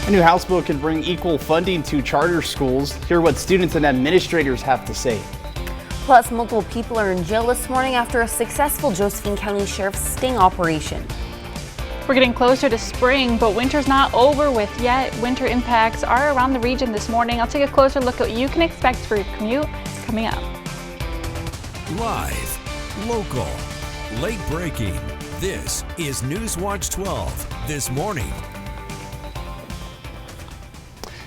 A new House bill could bring equal funding to charter schools. Hear what students and administrators have to say. Plus, multiple people are in jail this morning after a successful Josephine County Sheriff's sting operation. We're getting closer to spring, but winter's not over with yet. Winter impacts are around the region this morning. I'll take a closer look at what you can expect for your commute coming up. Live, local, late breaking. This is NewsWatch 12 this morning.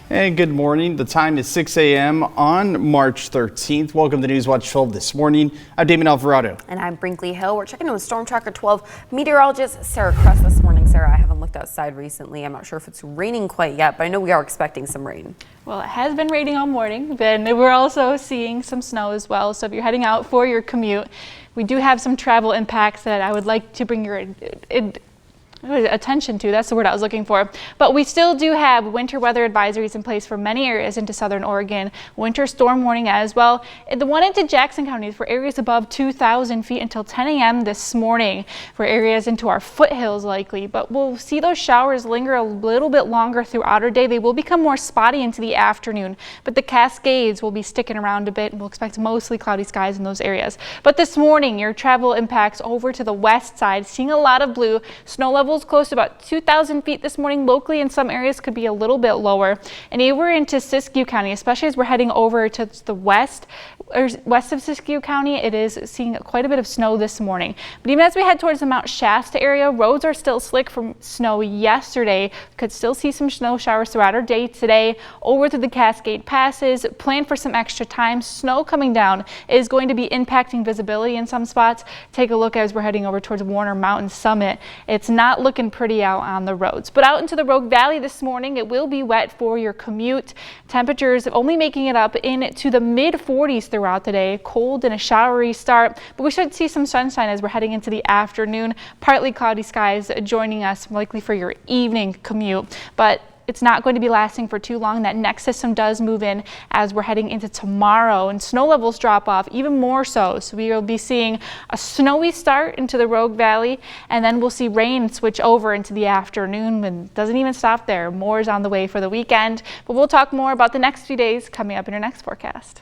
And good morning. The time is 6 a.m. on March 13th. Welcome to NewsWatch 12 this morning. I'm Damon Alvarado. And I'm Brinkley Hill. We're checking in with Storm Tracker 12 meteorologist Sarah Kress this morning. Sarah, I haven't looked outside recently. I'm not sure if it's raining quite yet, but I know we are expecting some rain. Well, it has been raining all morning, but we're also seeing some snow as well. So if you're heading out for your commute, we do have some travel impacts that I would like to bring your attention to. That's the word I was looking for. But we still do have winter weather advisories in place for many areas into southern Oregon. Winter storm warning as well. The one into Jackson County for areas above 2,000 feet until 10 a.m. this morning for areas into our foothills likely. But we'll see those showers linger a little bit longer throughout our day. They will become more spotty into the afternoon, but the Cascades will be sticking around a bit and we'll expect mostly cloudy skies in those areas. But this morning, your travel impacts over to the west side, seeing a lot of blue. Snow levels close to about 2,000 feet this morning. Locally in some areas could be a little bit lower. And we're into Siskiyou County, especially as we're heading over to the west of Siskiyou County. It is seeing quite a bit of snow this morning. But even as we head towards the Mount Shasta area, roads are still slick from snow yesterday. Could still see some snow showers throughout our day today. Over to the Cascade Passes, plan for some extra time. Snow coming down is going to be impacting visibility in some spots. Take a look as we're heading over towards Warner Mountain Summit. It's not looking pretty out on the roads. But out into the Rogue Valley this morning, it will be wet for your commute. Temperatures only making it up into the mid 40s throughout the day. Cold and a showery start, but we should see some sunshine as we're heading into the afternoon. Partly cloudy skies joining us likely for your evening commute, but it's not going to be lasting for too long. That next system does move in as we're heading into tomorrow, and snow levels drop off even more so. So we will be seeing a snowy start into the Rogue Valley, and then we'll see rain switch over into the afternoon, and it doesn't even stop there. More is on the way for the weekend, but we'll talk more about the next few days coming up in our next forecast.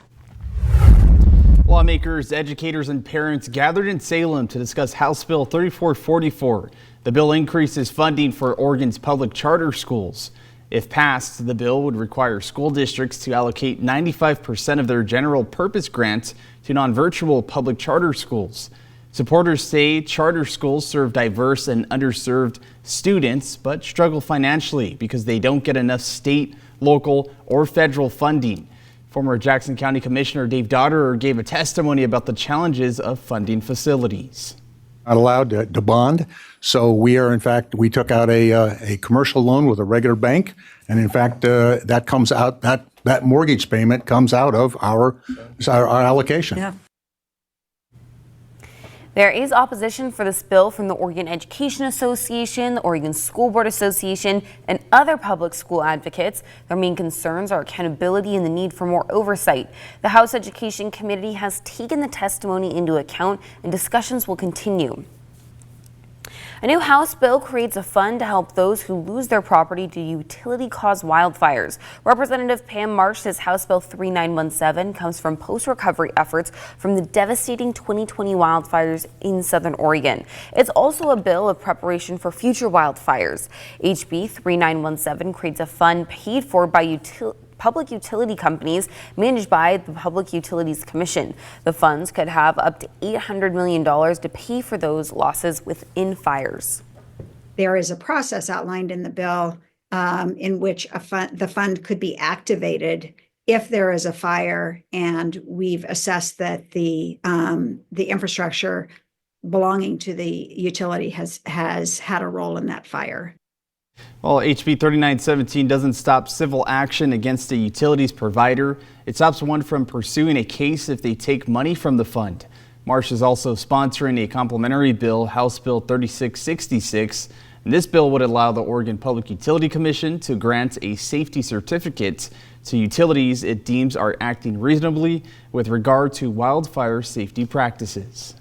Lawmakers, educators, and parents gathered in Salem to discuss House Bill 3444. The bill increases funding for Oregon's public charter schools. If passed, the bill would require school districts to allocate 95% of their general purpose grants to non-virtual public charter schools. Supporters say charter schools serve diverse and underserved students, but struggle financially because they don't get enough state, local, or federal funding. Former Jackson County Commissioner Dave Dotterer gave a testimony about the challenges of funding facilities. Not allowed to bond. So we took out a commercial loan with a regular bank. And in fact, that comes out, that mortgage payment comes out of our allocation. Yeah. There is opposition for this bill from the Oregon Education Association, the Oregon School Board Association, and other public school advocates. Their main concerns are accountability and the need for more oversight. The House Education Committee has taken the testimony into account, and discussions will continue. A new House bill creates a fund to help those who lose their property to utility-caused wildfires. Representative Pam Marsh says House Bill 3917 comes from post-recovery efforts from the devastating 2020 wildfires in Southern Oregon. It's also a bill of preparation for future wildfires. HB 3917 creates a fund paid for by public utility companies managed by the Public Utilities Commission. The funds could have up to $800 million to pay for those losses within fires. There is a process outlined in the bill in which the fund could be activated if there is a fire and we've assessed that the infrastructure belonging to the utility has had a role in that fire. Well, HB 3917 doesn't stop civil action against a utilities provider. It stops one from pursuing a case if they take money from the fund. Marsh is also sponsoring a complementary bill, House Bill 3666. And this bill would allow the Oregon Public Utility Commission to grant a safety certificate to utilities it deems are acting reasonably with regard to wildfire safety practices.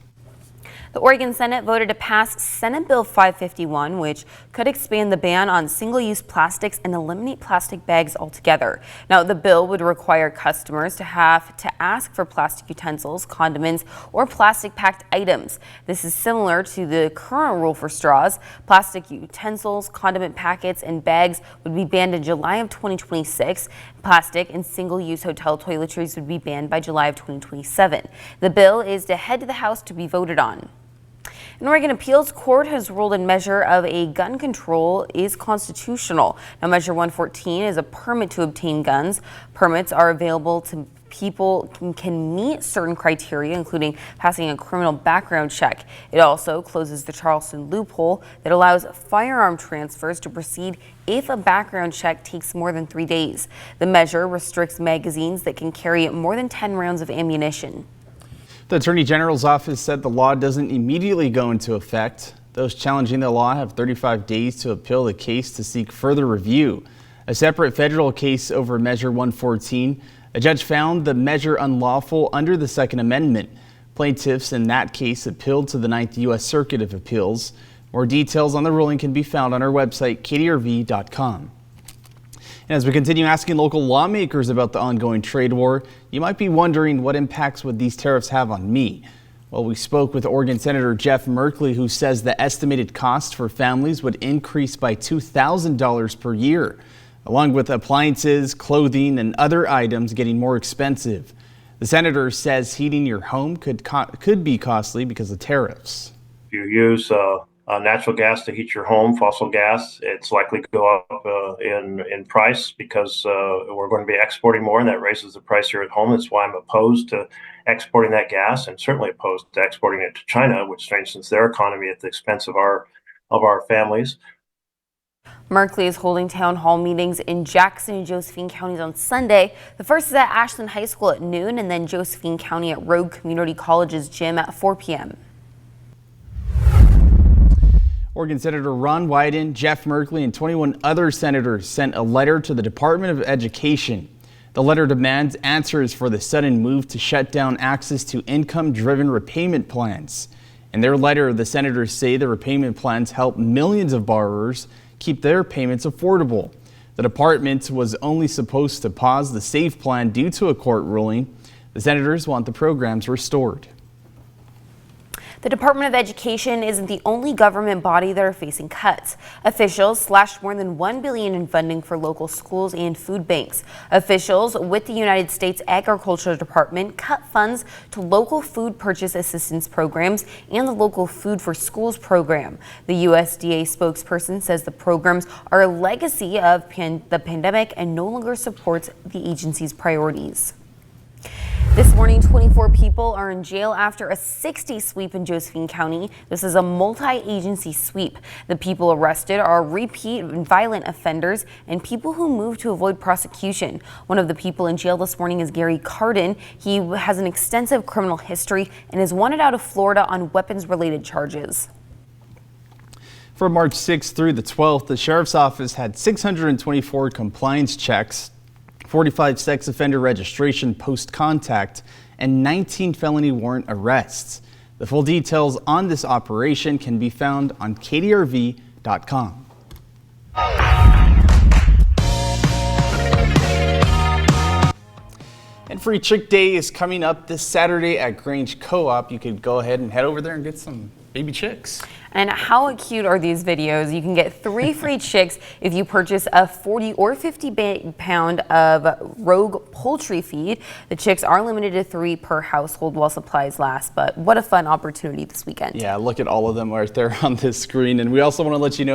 The Oregon Senate voted to pass Senate Bill 551, which could expand the ban on single-use plastics and eliminate plastic bags altogether. Now, the bill would require customers to have to ask for plastic utensils, condiments, or plastic-packed items. This is similar to the current rule for straws. Plastic utensils, condiment packets, and bags would be banned in July of 2026. Plastic and single-use hotel toiletries would be banned by July of 2027. The bill is to head to the House to be voted on. An Oregon appeals court has ruled a measure of a gun control is constitutional. Now, Measure 114 is a permit to obtain guns. Permits are available to people who can meet certain criteria, including passing a criminal background check. It also closes the Charleston loophole that allows firearm transfers to proceed if a background check takes more than 3 days. The measure restricts magazines that can carry more than 10 rounds of ammunition. The Attorney General's office said the law doesn't immediately go into effect. Those challenging the law have 35 days to appeal the case to seek further review. A separate federal case over Measure 114, a judge found the measure unlawful under the Second Amendment. Plaintiffs in that case appealed to the 9th U.S. Circuit of Appeals. More details on the ruling can be found on our website, kdrv.com. And as we continue asking local lawmakers about the ongoing trade war, you might be wondering, what impacts would these tariffs have on me? Well, we spoke with Oregon Senator Jeff Merkley, who says the estimated cost for families would increase by $2,000 per year, along with appliances, clothing, and other items getting more expensive. The senator says heating your home could be costly because of tariffs. If you use natural gas to heat your home, fossil gas, it's likely to go up in price because we're going to be exporting more, and that raises the price here at home. That's why I'm opposed to exporting that gas, and certainly opposed to exporting it to China, which strengthens their economy at the expense of our families. Merkley is holding town hall meetings in Jackson and Josephine counties on Sunday. The first is at Ashland High School at noon, and then Josephine County at Rogue Community College's gym at 4 p.m. Oregon Senator Ron Wyden, Jeff Merkley, and 21 other senators sent a letter to the Department of Education. The letter demands answers for the sudden move to shut down access to income-driven repayment plans. In their letter, the senators say the repayment plans help millions of borrowers keep their payments affordable. The department was only supposed to pause the SAVE plan due to a court ruling. The senators want the programs restored. The Department of Education isn't the only government body that are facing cuts. Officials slashed more than $1 billion in funding for local schools and food banks. Officials with the United States Agriculture Department cut funds to local food purchase assistance programs and the local Food for Schools program. The USDA spokesperson says the programs are a legacy of the pandemic and no longer supports the agency's priorities. This morning, 24 people are in jail after a 60 sweep in Josephine County. This is a multi-agency sweep. The people arrested are repeat violent offenders and people who move to avoid prosecution. One of the people in jail this morning is Gary Carden. He has an extensive criminal history and is wanted out of Florida on weapons-related charges. From March 6th through the 12th, the Sheriff's Office had 624 compliance checks, 45 sex offender registration post-contact, and 19 felony warrant arrests. The full details on this operation can be found on kdrv.com. And Free Chick Day is coming up this Saturday at Grange Co-op. You could go ahead and head over there and get some baby chicks. And how cute are these videos? You can get 3 free chicks if you purchase a 40 or 50 pound of Rogue poultry feed. The chicks are limited to 3 per household while supplies last, but what a fun opportunity this weekend. Yeah, look at all of them right there on this screen. And we also want to let you know